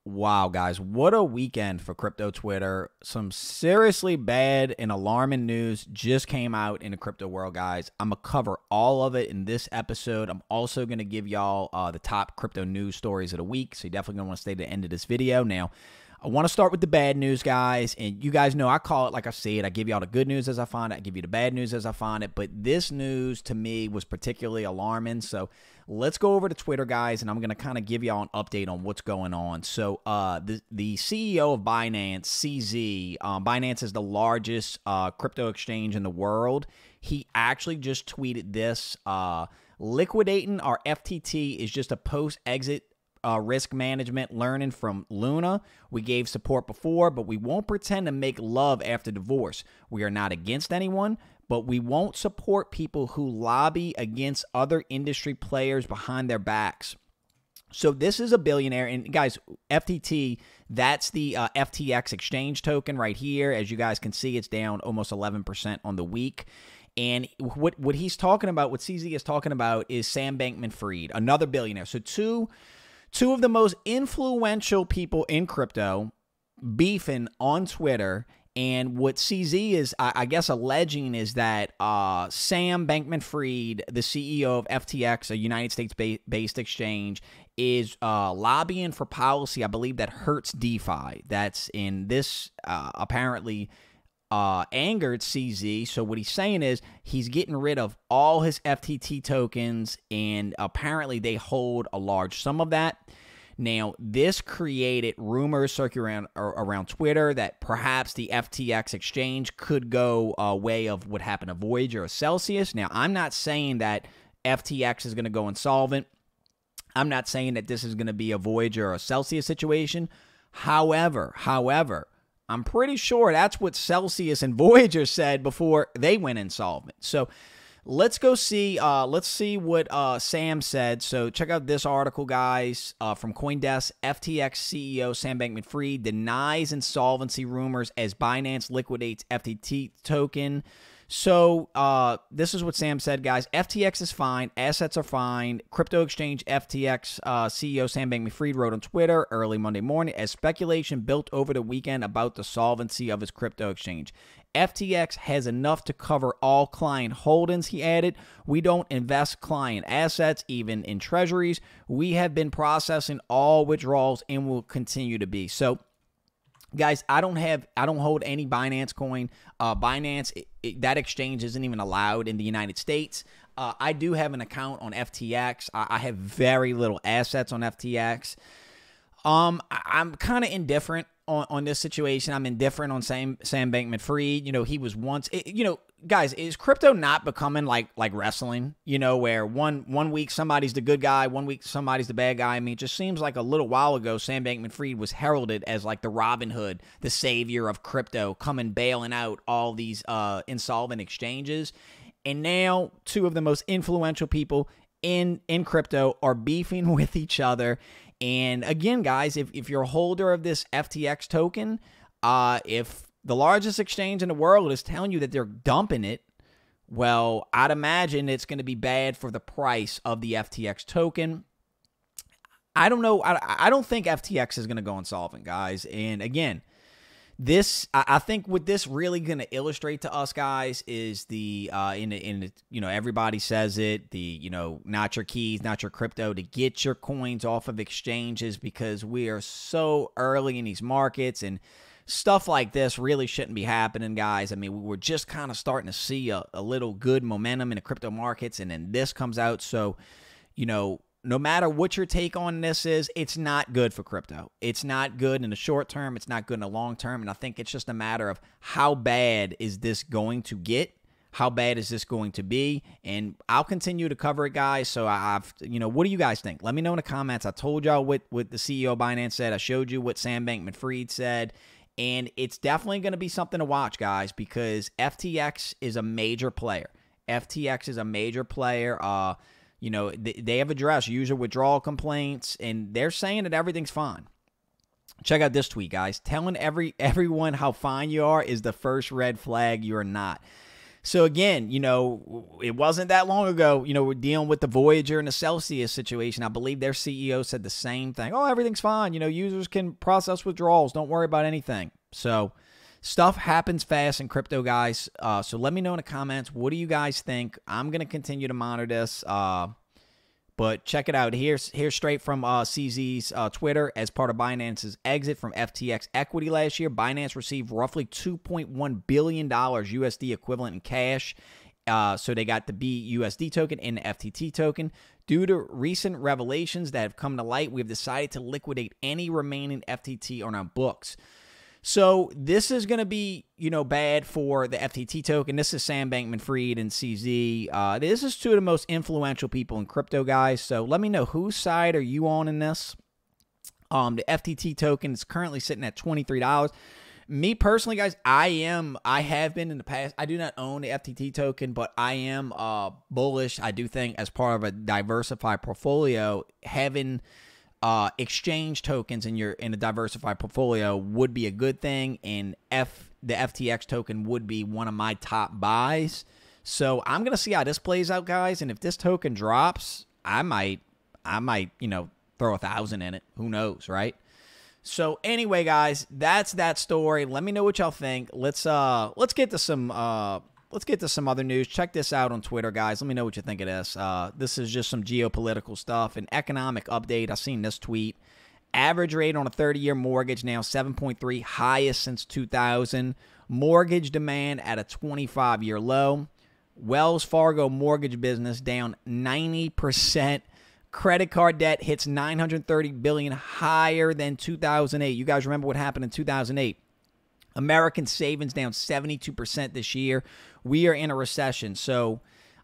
Wow, guys, what a weekend for crypto Twitter. Some seriously bad and alarming news just came out in the crypto world, guys. I'm going to cover all of it in this episode. I'm also going to give y'all the top crypto news stories of the week, so you're definitely going to want to stay to the end of this video. Now, I want to start with the bad news, guys, and you guys know I call it like I say it. I give y'all the good news as I find it. I give you the bad news as I find it, but this news to me was particularly alarming, so let's go over to Twitter, guys, and I'm going to kind of give y'all an update on what's going on. So the CEO of Binance, CZ, Binance is the largest crypto exchange in the world. He actually just tweeted this, liquidating our FTT is just a post-exit risk management learning from Luna. We gave support before, but we won't pretend to make love after divorce. We are not against anyone, but we won't support people who lobby against other industry players behind their backs. So this is a billionaire. And guys, FTT, that's the FTX exchange token right here. As you guys can see, it's down almost 11% on the week. And what he's talking about, what CZ is talking about, is Sam Bankman-Fried, another billionaire. So two of the most influential people in crypto beefing on Twitter. And what CZ is, I guess, alleging is that Sam Bankman-Fried, the CEO of FTX, a United States-based exchange, is lobbying for policy, I believe, that hurts DeFi. That's in this apparently angered CZ. So what he's saying is he's getting rid of all his FTT tokens, and apparently they hold a large sum of that. Now, this created rumors circulating around Twitter that perhaps the FTX exchange could go a way of what happened to Voyager or Celsius. Now, I'm not saying that FTX is going to go insolvent. I'm not saying that this is going to be a Voyager or a Celsius situation. However, I'm pretty sure that's what Celsius and Voyager said before they went insolvent. So let's go see. Let's see what Sam said. So check out this article, guys, from CoinDesk. FTX CEO Sam Bankman-Fried denies insolvency rumors as Binance liquidates FTT token. So this is what Sam said, guys. FTX is fine. Assets are fine. Crypto exchange FTX CEO Sam Bankman-Fried wrote on Twitter early Monday morning as speculation built over the weekend about the solvency of his crypto exchange. FTX has enough to cover all client holdings, he added. We don't invest client assets, even in treasuries. We have been processing all withdrawals and will continue to be. So, guys, I don't hold any Binance coin. Binance, that exchange isn't even allowed in the United States. I do have an account on FTX. I have very little assets on FTX. I'm kind of indifferent on this situation. I'm indifferent on Sam Bankman-Fried. You know, he was once, guys, is crypto not becoming like wrestling, where one week somebody's the good guy, one week somebody's the bad guy? I mean, it just seems like a little while ago, Sam Bankman-Fried was heralded as like the Robin Hood, the savior of crypto, coming bailing out all these insolvent exchanges. And now two of the most influential people in crypto are beefing with each other. And again, guys, if you're a holder of this FTX token, if the largest exchange in the world is telling you that they're dumping it, well, I'd imagine it's going to be bad for the price of the FTX token. I don't know. I don't think FTX is going to go insolvent, guys. And again, I think what this really going to illustrate to us, guys, is everybody says it, not your keys, not your crypto, to get your coins off of exchanges, because we are so early in these markets and stuff like this really shouldn't be happening, guys. I mean, we were just kind of starting to see a little good momentum in the crypto markets, and then this comes out. So, no matter what your take on this is, it's not good for crypto. It's not good in the short term. It's not good in the long term. And I think it's just a matter of how bad is this going to get? How bad is this going to be? And I'll continue to cover it, guys. So what do you guys think? Let me know in the comments. I told y'all what the CEO of Binance said. I showed you what Sam Bankman-Fried said. And it's definitely going to be something to watch, guys, because FTX is a major player. FTX is a major player. They have addressed user withdrawal complaints, and they're saying that everything's fine. Check out this tweet, guys. Telling everyone how fine you are is the first red flag. You're not. So again, it wasn't that long ago, we're dealing with the Voyager and the Celsius situation. I believe their CEO said the same thing. Oh, everything's fine. Users can process withdrawals. Don't worry about anything. So stuff happens fast in crypto, guys. So let me know in the comments. What do you guys think? I'm going to continue to monitor this. But check it out. Here's straight from CZ's Twitter. As part of Binance's exit from FTX equity last year, Binance received roughly $2.1 billion USD equivalent in cash. So they got the BUSD token and the FTT token. Due to recent revelations that have come to light, we've decided to liquidate any remaining FTT on our books. So this is going to be, bad for the FTT token. This is Sam Bankman-Fried and CZ. This is two of the most influential people in crypto, guys. So let me know, whose side are you on in this? The FTT token is currently sitting at $23. Me personally, guys, I have been in the past. I do not own the FTT token, but I am bullish. I do think as part of a diversified portfolio, having exchange tokens in a diversified portfolio would be a good thing, and the FTX token would be one of my top buys. So I'm gonna see how this plays out, guys, and if this token drops, I might throw 1,000 in it. Who knows, right? So anyway, guys, that's that story. Let me know what y'all think. Let's get to some other news. Check this out on Twitter, guys. Let me know what you think of this. This is just some geopolitical stuff. An economic update. I've seen this tweet. Average rate on a 30-year mortgage now 7.3, highest since 2000. Mortgage demand at a 25-year low. Wells Fargo mortgage business down 90%. Credit card debt hits $930 billion, higher than 2008. You guys remember what happened in 2008. American savings down 72% this year. We are in a recession. So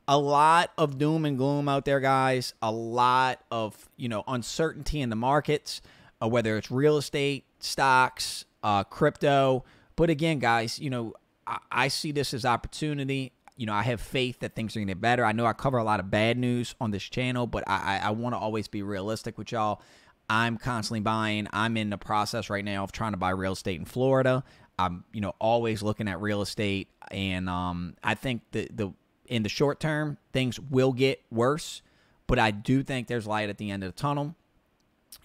a lot of doom and gloom out there, guys. A lot of, uncertainty in the markets, whether it's real estate, stocks, crypto. But again, guys, I see this as opportunity. I have faith that things are going to get better. I know I cover a lot of bad news on this channel, but I want to always be realistic with y'all. I'm constantly buying. I'm in the process right now of trying to buy real estate in Florida. I'm, always looking at real estate, and I think in the short term, things will get worse, but I do think there's light at the end of the tunnel,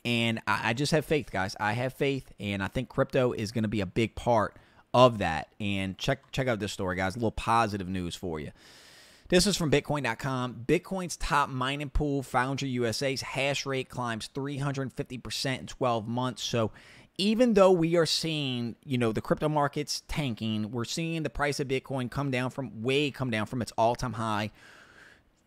and I just have faith, guys. I have faith, and I think crypto is going to be a big part of that. And check out this story, guys. A little positive news for you. This is from Bitcoin.com. Bitcoin's top mining pool, Foundry USA's hash rate climbs 350% in 12 months. So even though we are seeing, the crypto markets tanking, we're seeing the price of Bitcoin come down from its all-time high.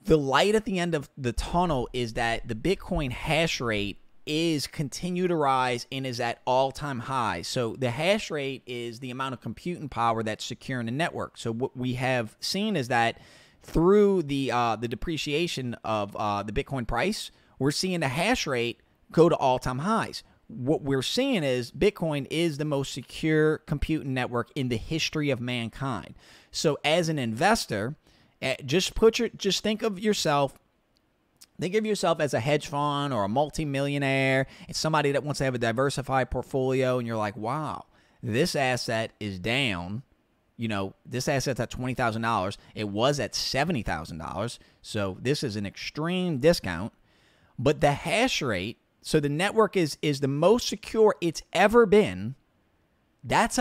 The light at the end of the tunnel is that the Bitcoin hash rate is continue to rise and is at all-time highs. So the hash rate is the amount of computing power that's securing the network. So what we have seen is that through the depreciation of the Bitcoin price, we're seeing the hash rate go to all-time highs. What we're seeing is Bitcoin is the most secure computing network in the history of mankind. So as an investor, just think of yourself. Think of yourself as a hedge fund or a multimillionaire and somebody that wants to have a diversified portfolio, and you're like, wow, this asset is down. This asset's at $20,000. It was at $70,000. So this is an extreme discount. But the hash rate, so the network is the most secure it's ever been. That's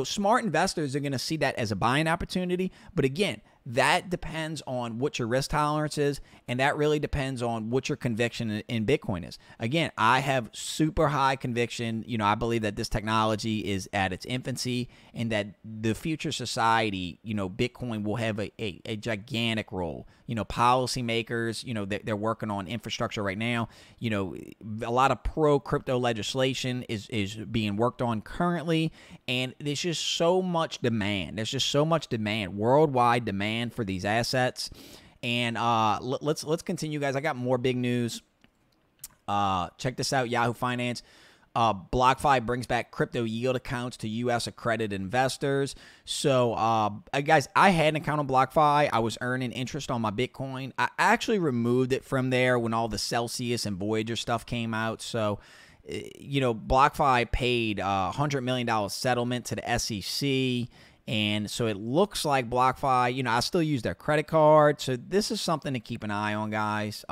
smart investors are going to see that as a buying opportunity. But again, that depends on what your risk tolerance is, and that really depends on what your conviction in Bitcoin is. Again, I have super high conviction. I believe that this technology is at its infancy, and that the future society, Bitcoin will have a gigantic role. Policymakers, they're working on infrastructure right now. A lot of pro-crypto legislation is being worked on currently, and there's just so much demand. There's just so much demand, worldwide demand for these assets. And let's continue, guys. I got more big news. Check this out. Yahoo Finance. BlockFi brings back crypto yield accounts to U.S. accredited investors. So, guys, I had an account on BlockFi. I was earning interest on my Bitcoin. I actually removed it from there when all the Celsius and Voyager stuff came out. So, BlockFi paid $100 million settlement to the SEC. And so it looks like Blockfi, I still use their credit card. So this is something to keep an eye on, guys.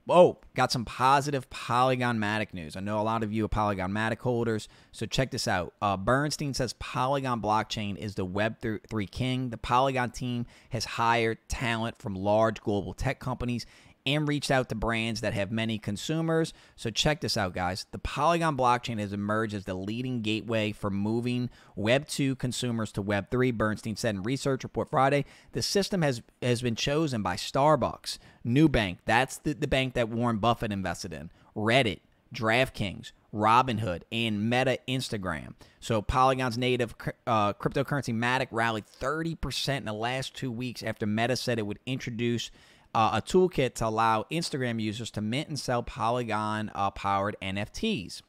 Oh, got some positive Polygon Matic news. I know a lot of you are Polygon Matic holders, so check this out. Bernstein says Polygon blockchain is the Web3 king. The Polygon team has hired talent from large global tech companies and reached out to brands that have many consumers. So check this out, guys. The Polygon blockchain has emerged as the leading gateway for moving Web 2 consumers to Web 3, Bernstein said in Research Report Friday. The system has been chosen by Starbucks, Nubank, that's the bank that Warren Buffett invested in, Reddit, DraftKings, Robinhood, and Meta Instagram. So Polygon's native cryptocurrency Matic rallied 30% in the last 2 weeks after Meta said it would introduce a toolkit to allow Instagram users to mint and sell Polygon-powered NFTs.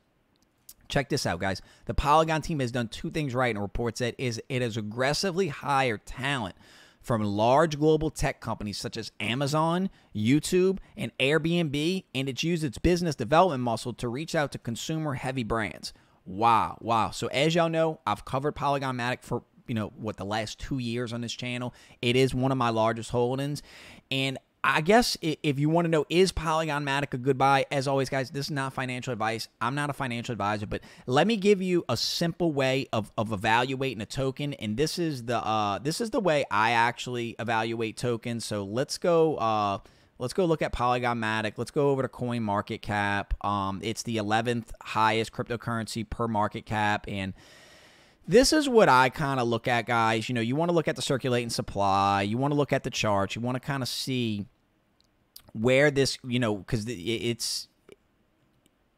Check this out, guys. The Polygon team has done two things right in reports that it has aggressively hired talent from large global tech companies such as Amazon, YouTube, and Airbnb, and it's used its business development muscle to reach out to consumer-heavy brands. Wow. So as y'all know, I've covered Polygon Matic for the last 2 years on this channel. It is one of my largest holdings, and I guess if you want to know, is Polygon Matic a good buy? As always, guys, this is not financial advice. I'm not a financial advisor, but let me give you a simple way of evaluating a token, and this is the way I actually evaluate tokens. So let's go look at Polygon Matic. Let's go over to CoinMarketCap. It's the 11th highest cryptocurrency per market cap, and this is what I kind of look at, guys. You want to look at the circulating supply. You want to look at the charts. You want to kind of see where this, because it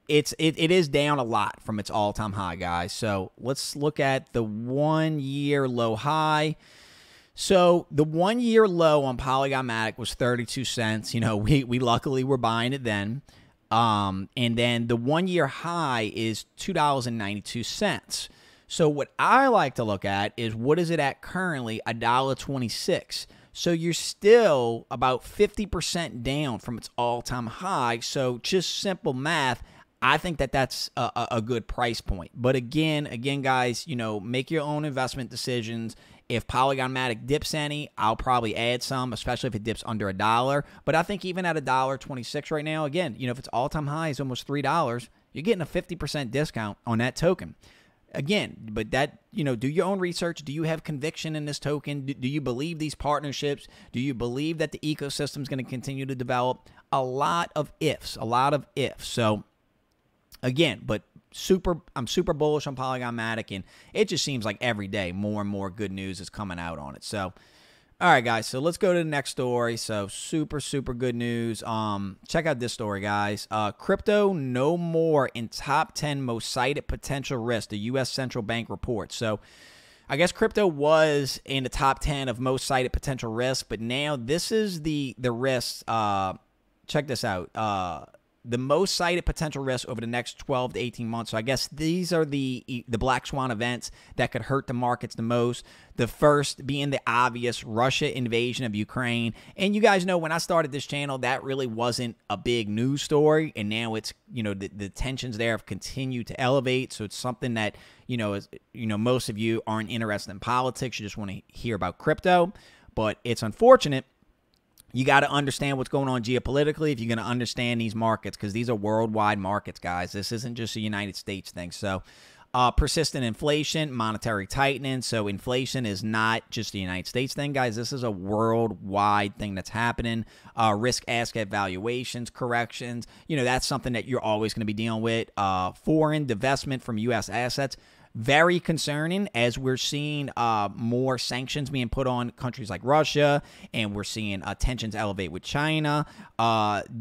is down a lot from its all-time high, guys. So let's look at the 1 year low high. So the 1 year low on Polygon Matic was 32 cents. We luckily were buying it then. And then the 1 year high is $2.92. So what I like to look at is what is it at currently, $1.26. So you're still about 50% down from its all-time high. So just simple math, I think that's a good price point. But again, guys, make your own investment decisions. If Polygon Matic dips any, I'll probably add some, especially if it dips under $1. But I think even at $1.26 right now, again, if its all-time high is almost $3, you're getting a 50% discount on that token. Again, but that, do your own research. Do you have conviction in this token? Do you believe these partnerships? Do you believe that the ecosystem is going to continue to develop? A lot of ifs. So, again, but I'm super bullish on Polygon Matic, and it just seems like every day more and more good news is coming out on it. So, all right, guys, so let's go to the next story. So super good news. Check out this story, guys. Crypto no more in top 10 most cited potential risks, the U.S. Central Bank reports. So I guess crypto was in the top 10 of most cited potential risks, but now this is the risks. Check this out. The most cited potential risks over the next 12 to 18 months. So I guess these are the black swan events that could hurt the markets the most. The first being the obvious Russia invasion of Ukraine. And you guys know when I started this channel, that really wasn't a big news story. And now it's, the tensions there have continued to elevate. So it's something that, most of you aren't interested in politics. You just want to hear about crypto. But it's unfortunate. You got to understand what's going on geopolitically if you're going to understand these markets, because these are worldwide markets, guys. This isn't just a United States thing. So persistent inflation, monetary tightening. So inflation is not just the United States thing, guys. This is a worldwide thing that's happening. Risk asset valuations, corrections. That's something that you're always going to be dealing with. Foreign divestment from U.S. assets. Very concerning, as we're seeing more sanctions being put on countries like Russia, and we're seeing tensions elevate with China.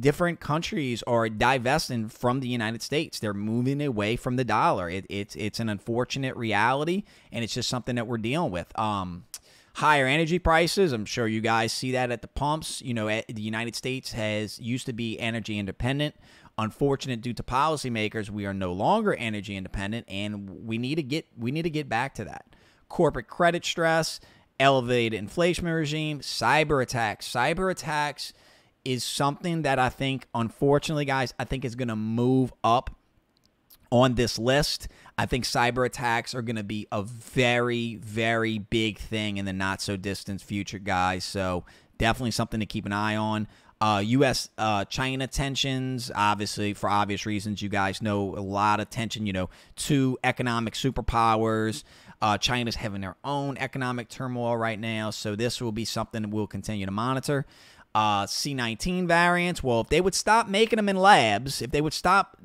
Different countries are divesting from the United States. They're moving away from the dollar. It's an unfortunate reality, and it's just something that we're dealing with. Higher energy prices. I'm sure you guys see that at the pumps. The United States used to be energy independent. Unfortunate, due to policymakers, we are no longer energy independent, and we need to get back to that. Corporate credit stress, elevated inflation regime, cyber attacks. Cyber attacks is something that I think, unfortunately, guys, I think is going to move up on this list. I think cyber attacks are going to be a very, very big thing in the not so distant future, guys. So definitely something to keep an eye on. U.S.-China tensions, obviously, for obvious reasons. You guys know a lot of tension, two economic superpowers. China's having their own economic turmoil right now, so this will be something that we'll continue to monitor. C19 variants, well, if they would stop making them in labs, if they would stop,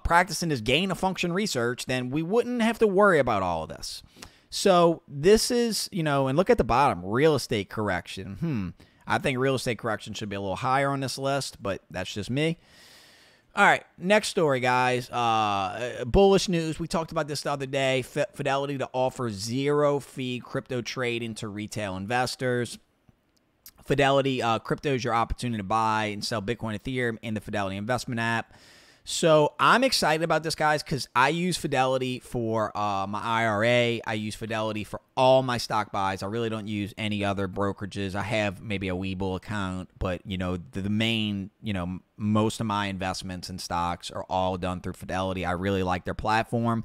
practicing this gain-of-function research, then we wouldn't have to worry about all of this. So this is, and look at the bottom, real estate correction. I think real estate correction should be a little higher on this list, but that's just me. All right, next story, guys. Bullish news. We talked about this the other day. Fidelity to offer zero-fee crypto trading to retail investors. Fidelity crypto is your opportunity to buy and sell Bitcoin, Ethereum in the Fidelity investment app. So I'm excited about this, guys, because I use Fidelity for my IRA. I use Fidelity for all my stock buys. I really don't use any other brokerages. I have maybe a WEBULL account, but, the main, most of my investments in stocks are all done through Fidelity. I really like their platform.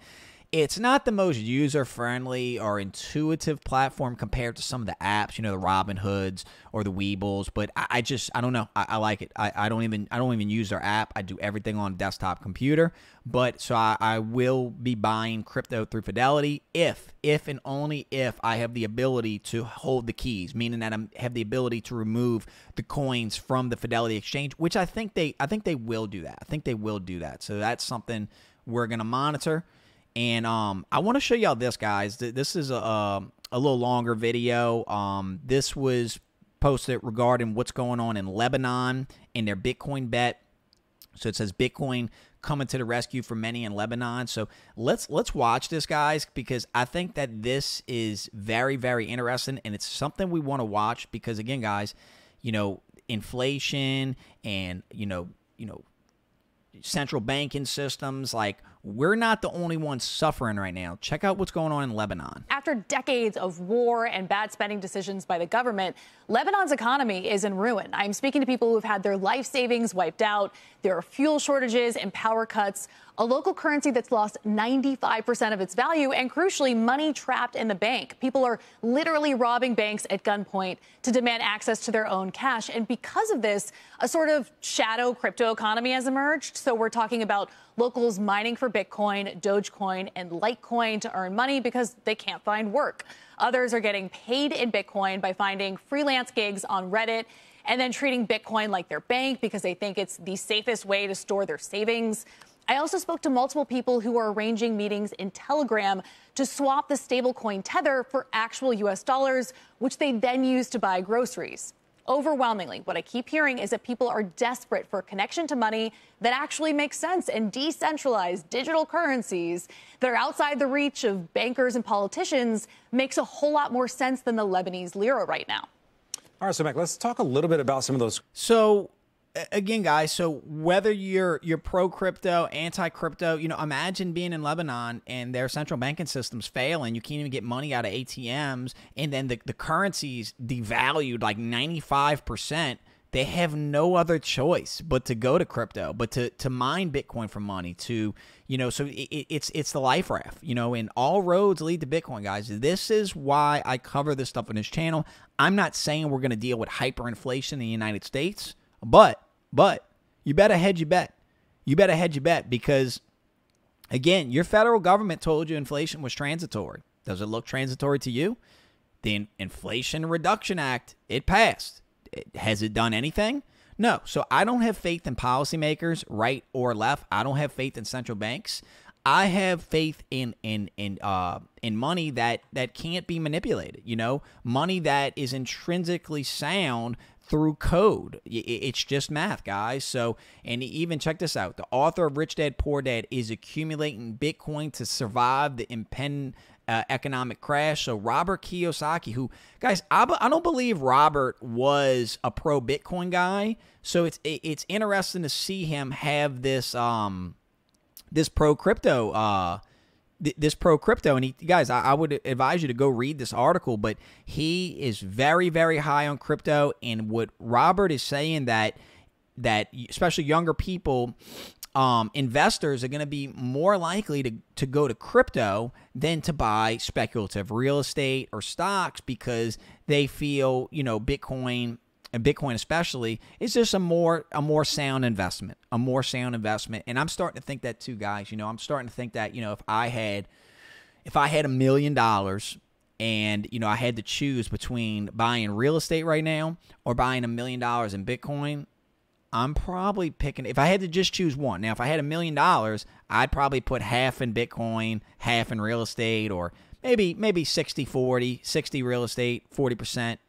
It's not the most user-friendly or intuitive platform compared to some of the apps, the Robinhoods or the Weebulls, but I don't know. I like it. I don't even use their app. I do everything on a desktop computer. But so I will be buying crypto through Fidelity if and only if I have the ability to hold the keys, meaning that I have the ability to remove the coins from the Fidelity exchange, which I think they will do that. I think they will do that. So that's something we're going to monitor. And I want to show y'all this, guys. This is a little longer video. This was posted regarding what's going on in Lebanon and their Bitcoin bet. So it says Bitcoin coming to the rescue for many in Lebanon. So let's watch this, guys, because I think that this is very, very interesting, and it's something we want to watch because, again, guys, inflation and central banking systems, like, we're not the only ones suffering right now. Check out what's going on in Lebanon. After decades of war and bad spending decisions by the government, Lebanon's economy is in ruin. I'm speaking to people who've had their life savings wiped out. There are fuel shortages and power cuts, a local currency that's lost 95% of its value, and crucially, money trapped in the bank. People are literally robbing banks at gunpoint to demand access to their own cash. And because of this, a sort of shadow crypto economy has emerged. So we're talking about locals mining for Bitcoin, Dogecoin, and Litecoin to earn money because they can't find work. Others are getting paid in Bitcoin by finding freelance gigs on Reddit and then treating Bitcoin like their bank because they think it's the safest way to store their savings. I also spoke to multiple people who are arranging meetings in Telegram to swap the stablecoin Tether for actual U.S. dollars, which they then use to buy groceries. Overwhelmingly, what I keep hearing is that people are desperate for a connection to money that actually makes sense, and decentralized digital currencies that are outside the reach of bankers and politicians makes a whole lot more sense than the Lebanese lira right now. All right, so Mac, let's talk a little bit about some of those. So again, guys, so whether you're pro-crypto, anti-crypto, imagine being in Lebanon and their central banking systems fail and you can't even get money out of ATMs, and then the currency's devalued like 95%. They have no other choice but to go to crypto, but to mine Bitcoin for money, so it's the life raft, and all roads lead to Bitcoin, guys. This is why I cover this stuff on this channel. I'm not saying we're going to deal with hyperinflation in the United States, but you better hedge your bet. You better hedge your bet because, again, your federal government told you inflation was transitory. Does it look transitory to you? The Inflation Reduction Act, it passed. Has it done anything? No. So I don't have faith in policymakers, right or left. I don't have faith in central banks. I have faith in money that can't be manipulated. Money that is intrinsically sound through code. It's just math, guys. So, and even check this out. The author of Rich Dad Poor Dad is accumulating Bitcoin to survive the impending economic crash. So Robert Kiyosaki, who, guys, I don't believe Robert was a pro Bitcoin guy. So it's interesting to see him have this this pro crypto and he, guys, I would advise you to go read this article, but he is very, very high on crypto. And what Robert is saying that especially younger people investors are going to be more likely to go to crypto than to buy speculative real estate or stocks, because they feel, Bitcoin, and Bitcoin especially, is just a more sound investment, And I'm starting to think that too, guys. I'm starting to think that, if I had $1 million and, I had to choose between buying real estate right now or buying $1 million in Bitcoin, I'm probably picking, if I had to just choose one. Now, if I had $1 million, I'd probably put half in Bitcoin, half in real estate, or maybe 60-40, 60 real estate, 40%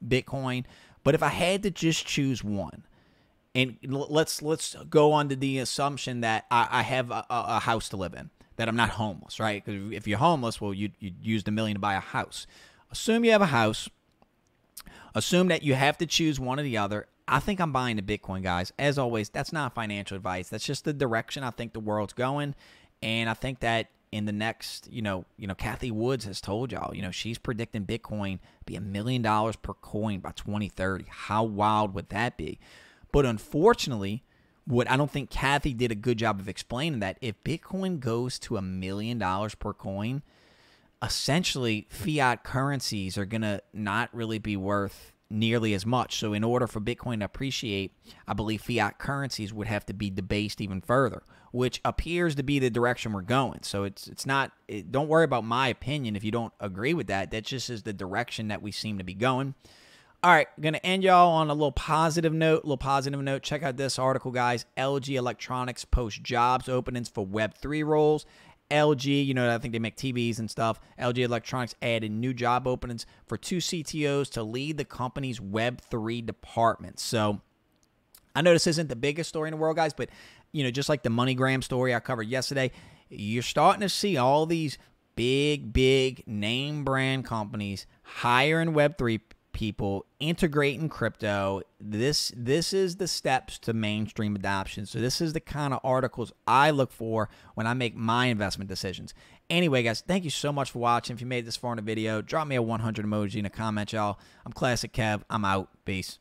Bitcoin. But if I had to just choose one, and let's go on to the assumption that I have a house to live in, that I'm not homeless, right? Because if you're homeless, well, you'd use the $1 million to buy a house. Assume you have a house. Assume that you have to choose one or the other. I think I'm buying the Bitcoin, guys. As always, that's not financial advice. That's just the direction I think the world's going. And I think that in the next, Kathy Woods has told y'all, she's predicting Bitcoin be $1 million per coin by 2030. How wild would that be? But unfortunately, I don't think Kathy did a good job of explaining that if Bitcoin goes to $1 million per coin, essentially fiat currencies are going to not really be worth nearly as much. So in order for Bitcoin to appreciate, I believe fiat currencies would have to be debased even further, which appears to be the direction we're going. So it's not, don't worry about my opinion if you don't agree with that. That just is the direction that we seem to be going. All right, going to end y'all on a little positive note. Check out this article, guys. LG Electronics posts jobs openings for Web3 roles. LG, I think they make TVs and stuff. LG Electronics added new job openings for 2 CTOs to lead the company's Web3 department. So I know this isn't the biggest story in the world, guys, but, just like the MoneyGram story I covered yesterday, you're starting to see all these big name brand companies hiring Web3 people, integrating crypto. This is the steps to mainstream adoption. So this is the kind of articles I look for when I make my investment decisions. Anyway, guys, thank you so much for watching. If you made this far in the video, drop me a 100 emoji in a comment, y'all. I'm Classic Kev. I'm out. Peace.